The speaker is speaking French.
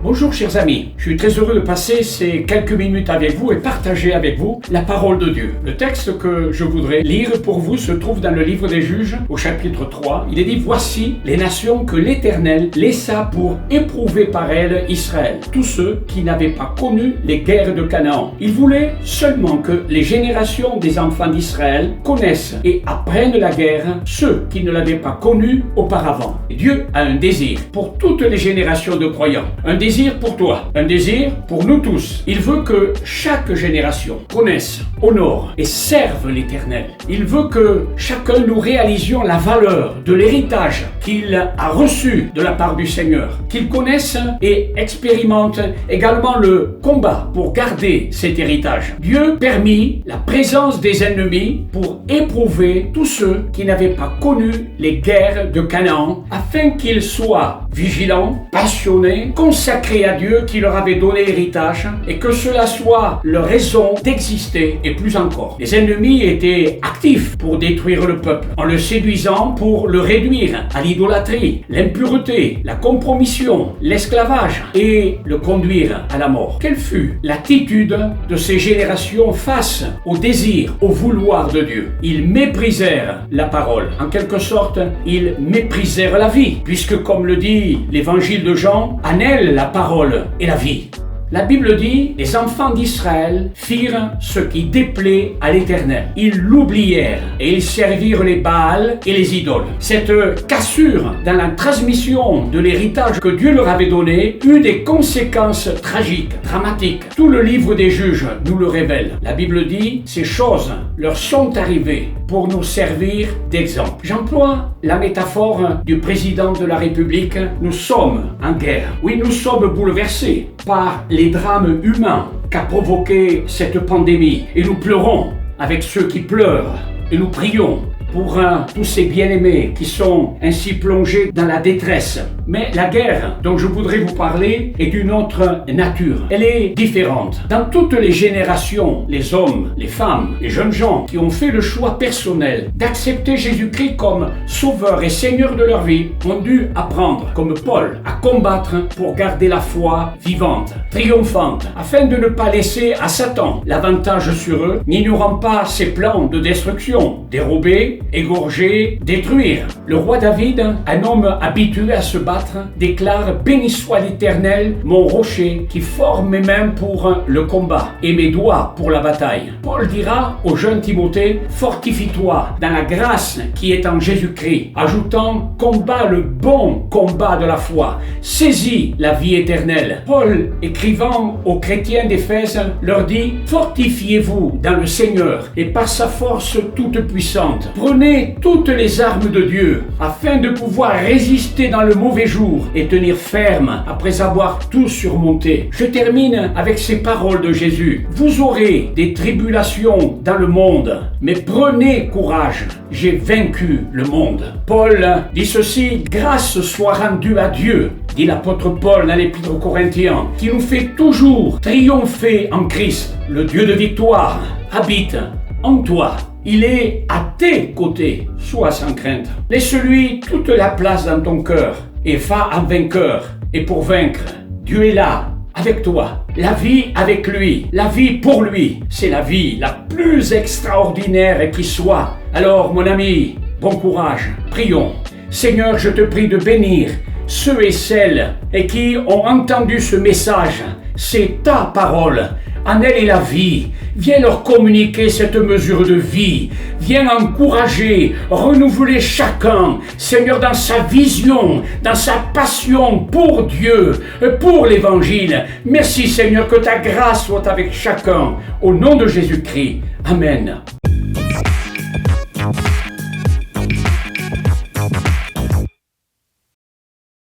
Bonjour chers amis, je suis très heureux de passer ces quelques minutes avec vous et partager avec vous la parole de Dieu. Le texte que je voudrais lire pour vous se trouve dans le livre des Juges au chapitre 3. Il est dit: voici les nations que l'Éternel laissa pour éprouver par elles Israël, tous ceux qui n'avaient pas connu les guerres de Canaan. Il voulait seulement que les générations des enfants d'Israël connaissent et apprennent la guerre, ceux qui ne l'avaient pas connue auparavant. Et Dieu a un désir pour toutes les générations de croyants, un désir pour toi, un désir pour nous tous. Il veut que chaque génération connaisse, honore et serve l'Éternel. Il veut que chacun nous réalisions la valeur de l'héritage qu'il a reçu de la part du Seigneur, qu'il connaisse et expérimente également le combat pour garder cet héritage. Dieu permit la présence des ennemis pour éprouver tous ceux qui n'avaient pas connu les guerres de Canaan, afin qu'ils soient vigilants, passionnés, consacrés à Dieu qui leur avait donné l'héritage, et que cela soit leur raison d'exister et plus encore. Les ennemis étaient actifs pour détruire le peuple, en le séduisant pour le réduire à l'idolâtrie, l'impureté, la compromission, l'esclavage et le conduire à la mort. Quelle fut l'attitude de ces générations face au désir, au vouloir de Dieu? Ils méprisèrent la parole. En quelque sorte, ils méprisèrent la vie, puisque comme le dit l'évangile de Jean, en elle la parole et la vie. La Bible dit: les enfants d'Israël firent ce qui déplaît à l'Éternel. Ils l'oublièrent et ils servirent les Baals et les idoles. Cette cassure dans la transmission de l'héritage que Dieu leur avait donné eut des conséquences tragiques, dramatiques. Tout le livre des Juges nous le révèle. La Bible dit: ces choses leur sont arrivées pour nous servir d'exemple. J'emploie la métaphore du président de la République. Nous sommes en guerre. Oui, nous sommes bouleversés par les drames humains qu'a provoqué cette pandémie. Et nous pleurons avec ceux qui pleurent. Et nous prions pour tous ces bien-aimés qui sont ainsi plongés dans la détresse. Mais la guerre dont je voudrais vous parler est d'une autre nature. Elle est différente. Dans toutes les générations, les hommes, les femmes, les jeunes gens qui ont fait le choix personnel d'accepter Jésus-Christ comme sauveur et seigneur de leur vie ont dû apprendre, comme Paul, à combattre pour garder la foi vivante, triomphante, afin de ne pas laisser à Satan l'avantage sur eux, n'ignorant pas ses plans de destruction, dérober, égorger, détruire. Le roi David, un homme habitué à se battre, déclare: béni soit l'Éternel, mon rocher, qui forme mes mains pour le combat et mes doigts pour la bataille. Paul dira au jeune Timothée: fortifie-toi dans la grâce qui est en Jésus-Christ, ajoutant: combat le bon combat de la foi, saisis la vie éternelle. Paul, écrivant aux chrétiens d'Éphèse, leur dit: fortifiez-vous dans le Seigneur et par sa force toute puissante. Prenez toutes les armes de Dieu afin de pouvoir résister dans le mauvais jour et tenir ferme après avoir tout surmonté. Je termine avec ces paroles de Jésus: vous aurez des tribulations dans le monde, mais prenez courage, j'ai vaincu le monde. Paul dit ceci: grâce soit rendue à Dieu, dit l'apôtre Paul dans l'épître aux Corinthiens, qui nous fait toujours triompher en Christ. Le Dieu de victoire habite en toi. Il est à tes côtés, sois sans crainte. Laisse-lui toute la place dans ton cœur et va en vainqueur. Et pour vaincre, Dieu est là, avec toi. La vie avec lui, la vie pour lui, c'est la vie la plus extraordinaire qui soit. Alors, mon ami, bon courage, prions. Seigneur, je te prie de bénir ceux et celles qui ont entendu ce message. C'est ta parole. En elle est la vie. Viens leur communiquer cette mesure de vie. Viens encourager, renouveler chacun, Seigneur, dans sa vision, dans sa passion pour Dieu, pour l'Évangile. Merci, Seigneur, que ta grâce soit avec chacun. Au nom de Jésus-Christ. Amen.